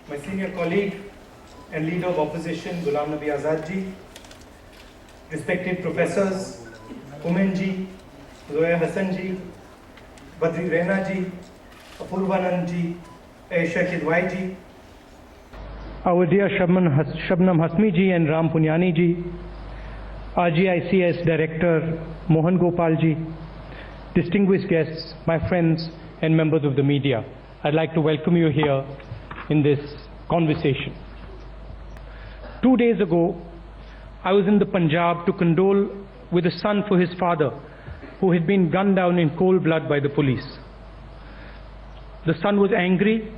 my senior colleague and leader of opposition, Ghulam Nabi Azad ji, respected professors, Umen ji, Zoya Hassan ji, Badri Rena ji, Apurvanand ji, Aisha Kidwai ji, our dear Shabnam Hasmi ji and Ram Punyani ji, RGICS Director Mohan Gopal ji, distinguished guests, my friends and members of the media, I'd like to welcome you here in this conversation. 2 days ago, I was in the Punjab to condole with a son for his father who had been gunned down in cold blood by the police. The son was angry,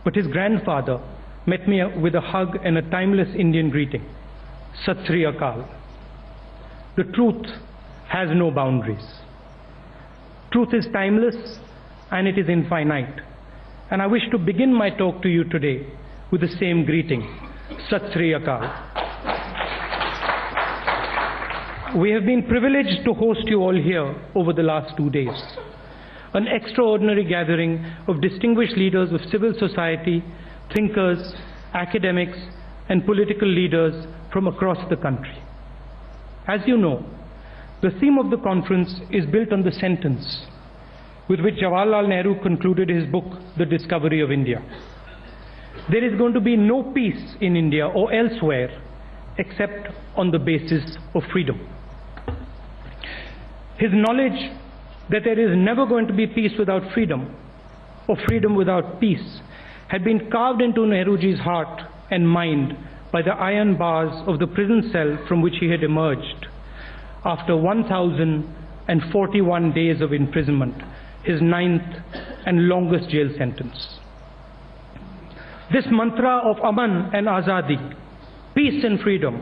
but his grandfather met me with a hug and a timeless Indian greeting, Sat Sri Akal. The truth has no boundaries. Truth is timeless and it is infinite. And I wish to begin my talk to you today with the same greeting, Sat Sri Akal. We have been privileged to host you all here over the last 2 days. An extraordinary gathering of distinguished leaders of civil society, thinkers, academics, and political leaders from across the country. As you know, the theme of the conference is built on the sentence with which Jawaharlal Nehru concluded his book, The Discovery of India. There is going to be no peace in India or elsewhere except on the basis of freedom. His knowledge that there is never going to be peace without freedom, or freedom without peace, had been carved into Nehruji's heart and mind by the iron bars of the prison cell from which he had emerged after 1,041 days of imprisonment, his 9th and longest jail sentence. This mantra of Aman and Azadi, peace and freedom,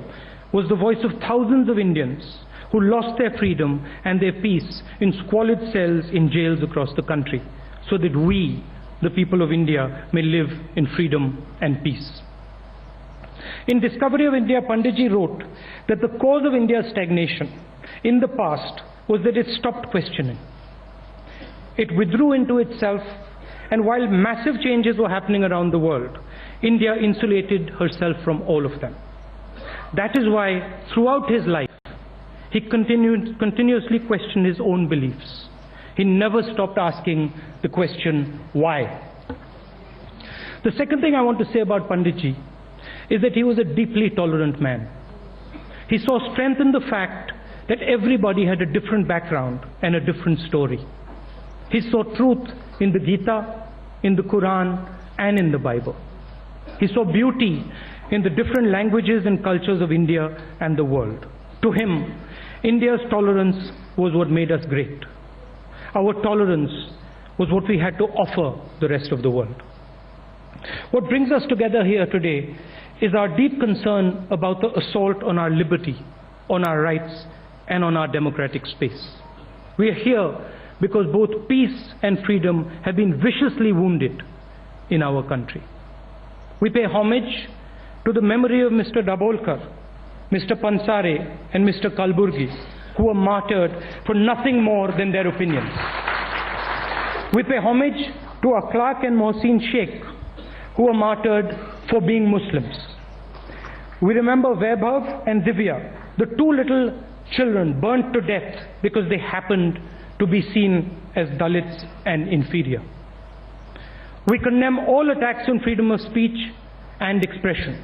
was the voice of thousands of Indians who lost their freedom and their peace in squalid cells in jails across the country, so that we, the people of India, may live in freedom and peace. In Discovery of India, Panditji wrote that the cause of India's stagnation in the past was that it stopped questioning. It withdrew into itself, and while massive changes were happening around the world, India insulated herself from all of them. That is why, throughout his life, he continuously questioned his own beliefs. He never stopped asking the question, why? The second thing I want to say about Panditji is that he was a deeply tolerant man. He saw strength in the fact that everybody had a different background and a different story. He saw truth in the Gita, in the Quran, and in the Bible. He saw beauty in the different languages and cultures of India and the world. To him, India's tolerance was what made us great. Our tolerance was what we had to offer the rest of the world. What brings us together here today is our deep concern about the assault on our liberty, on our rights, and on our democratic space. We are here because both peace and freedom have been viciously wounded in our country. We pay homage to the memory of Mr. Dabolkar, Mr. Pansare, and Mr. Kalburgi, who were martyred for nothing more than their opinions. We pay homage to Akhlaq and Mohsin Sheikh, who were martyred for being Muslims. We remember Vaibhav and Divya, the 2 little children burnt to death because they happened to be seen as Dalits and inferior. We condemn all attacks on freedom of speech and expression,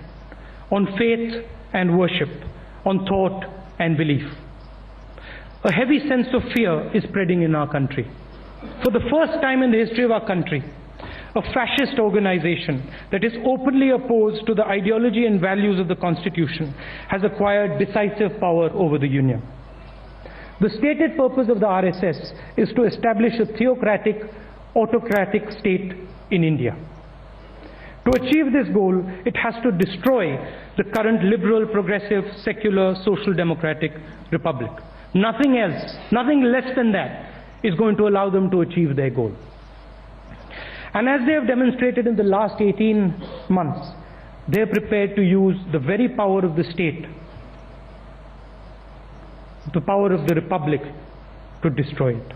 on faith and worship, on thought and belief. A heavy sense of fear is spreading in our country. For the first time in the history of our country, a fascist organization that is openly opposed to the ideology and values of the Constitution has acquired decisive power over the Union. The stated purpose of the RSS is to establish a theocratic, autocratic state in India. To achieve this goal, it has to destroy the current liberal, progressive, secular, social democratic republic. Nothing else, nothing less than that is going to allow them to achieve their goal. And as they have demonstrated in the last 18 months, they are prepared to use the very power of the state, the power of the republic, to destroy it.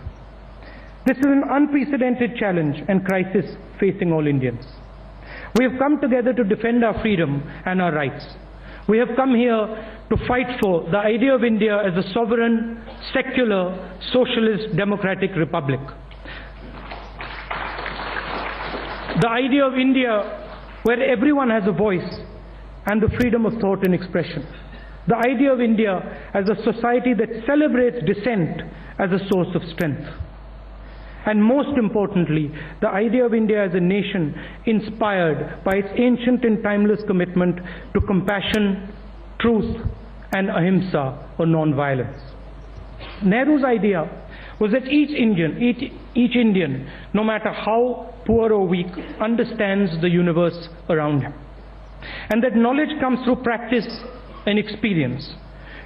This is an unprecedented challenge and crisis facing all Indians. We have come together to defend our freedom and our rights. We have come here to fight for the idea of India as a sovereign, secular, socialist, democratic republic. The idea of India where everyone has a voice and the freedom of thought and expression. The idea of India as a society that celebrates dissent as a source of strength. And most importantly, the idea of India as a nation inspired by its ancient and timeless commitment to compassion, truth, and ahimsa, or non-violence. Nehru's idea was that each Indian, no matter how poor or weak, understands the universe around him. And that knowledge comes through practice and experience.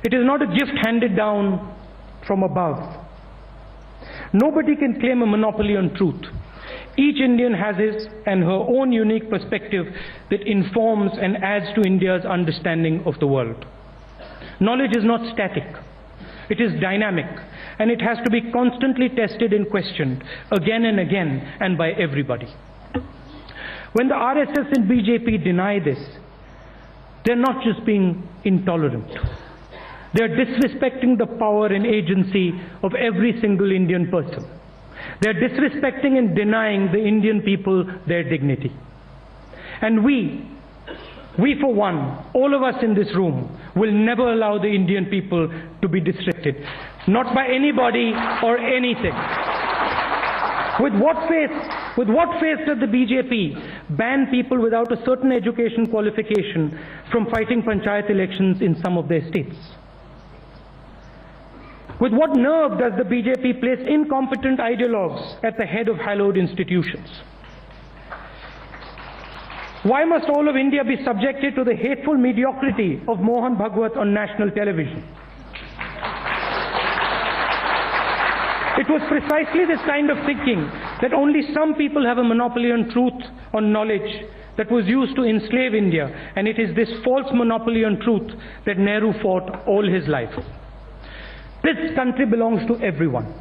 It is not a gift handed down from above. Nobody can claim a monopoly on truth. Each Indian has his and her own unique perspective that informs and adds to India's understanding of the world. Knowledge is not static. It is dynamic, and it has to be constantly tested and questioned again and again, and by everybody. When the RSS and BJP deny this, they're not just being intolerant. They're disrespecting the power and agency of every single Indian person. They're disrespecting and denying the Indian people their dignity. And we for one, all of us in this room, will never allow the Indian people to be disrespected. Not by anybody or anything. With what face does the BJP ban people without a certain education qualification from fighting panchayat elections in some of their states? With what nerve does the BJP place incompetent ideologues at the head of hallowed institutions? Why must all of India be subjected to the hateful mediocrity of Mohan Bhagwat on national television? It was precisely this kind of thinking that only some people have a monopoly on truth, on knowledge, that was used to enslave India, and it is this false monopoly on truth that Nehru fought all his life. This country belongs to everyone.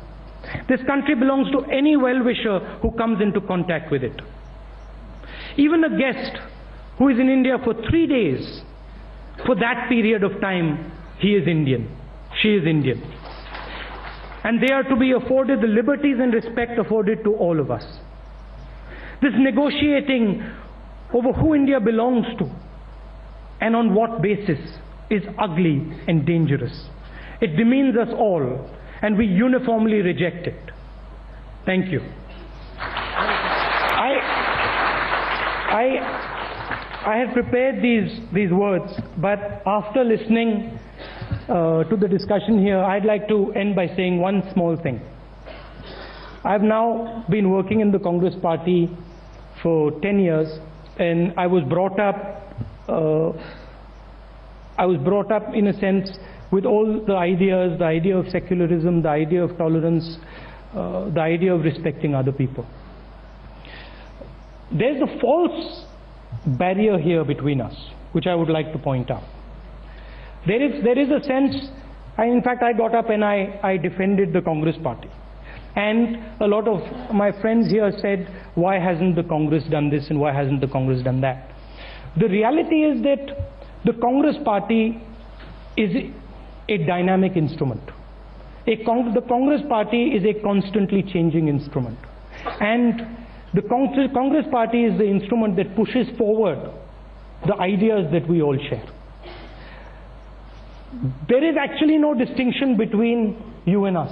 This country belongs to any well-wisher who comes into contact with it. Even a guest who is in India for 3 days, for that period of time, he is Indian, she is Indian. And they are to be afforded the liberties and respect afforded to all of us. This negotiating over who India belongs to and on what basis is ugly and dangerous. It demeans us all, and we uniformly reject it. Thank you. I had prepared these words, but after listening to the discussion here, I'd like to end by saying one small thing. I've now been working in the Congress party for 10 years, and I was brought up in a sense with all the ideas, the idea of secularism, the idea of tolerance, the idea of respecting other people. There's a false barrier here between us, which I would like to point out. There is a sense, in fact I got up and I defended the Congress party. And a lot of my friends here said, why hasn't the Congress done this and why hasn't the Congress done that? The reality is that the Congress party is a dynamic instrument. The Congress party is a constantly changing instrument. And the Congress party is the instrument that pushes forward the ideas that we all share. There is actually no distinction between you and us,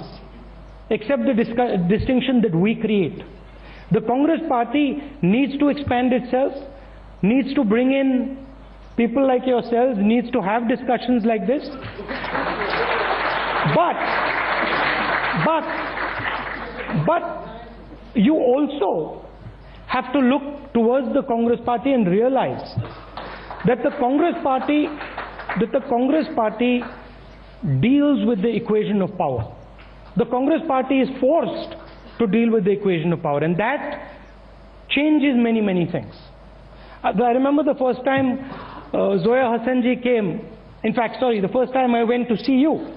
except the distinction that we create. The Congress party needs to expand itself, needs to bring in people like yourselves, needs to have discussions like this. But you also have to look towards the Congress party and realize that the Congress party deals with the equation of power. The Congress party is forced to deal with the equation of power, and that changes many, many things. I remember the first time Zoya Hassanji came, the first time I went to see you,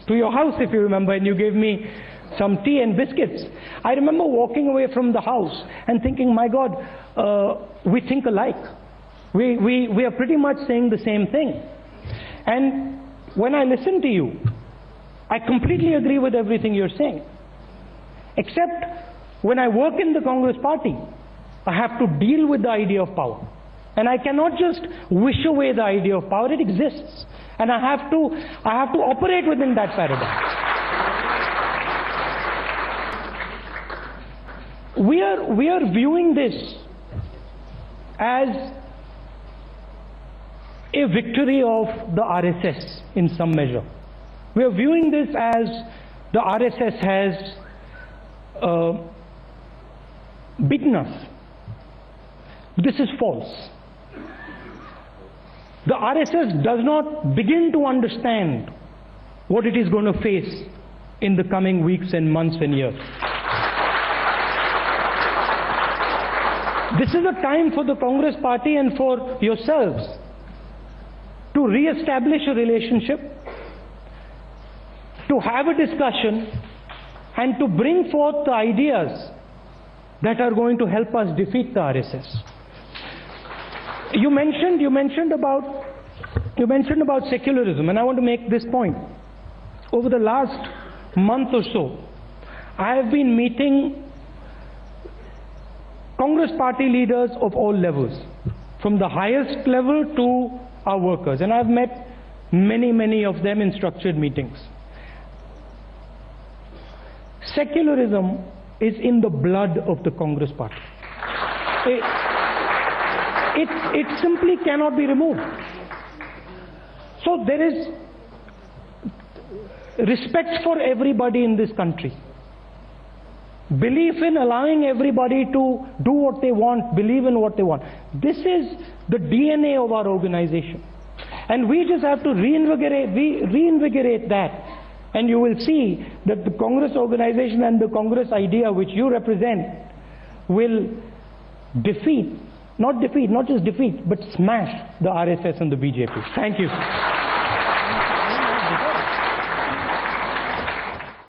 to your house if you remember, and you gave me some tea and biscuits. I remember walking away from the house and thinking, my God, we think alike. We are pretty much saying the same thing. And when I listen to you, I completely agree with everything you're saying. Except when I work in the Congress party, I have to deal with the idea of power. And I cannot just wish away the idea of power. It exists. And I have to operate within that paradigm. We are viewing this as a victory of the RSS in some measure. We are viewing this as the RSS has beaten us. This is false. The RSS does not begin to understand what it is going to face in the coming weeks and months and years. This is a time for the Congress party and for yourselves to re-establish a relationship, to have a discussion, and to bring forth the ideas that are going to help us defeat the RSS. You mentioned about secularism, and I want to make this point. Over the last month or so, I have been meeting Congress party leaders of all levels, from the highest level to our workers, and I've met many of them in structured meetings. Secularism is in the blood of the Congress party. It simply cannot be removed. So there is respect for everybody in this country. Belief in allowing everybody to do what they want, believe in what they want. This is the DNA of our organization. And we just have to reinvigorate that. And you will see that the Congress organization and the Congress idea which you represent will not just defeat, but smash the RSS and the BJP. Thank you.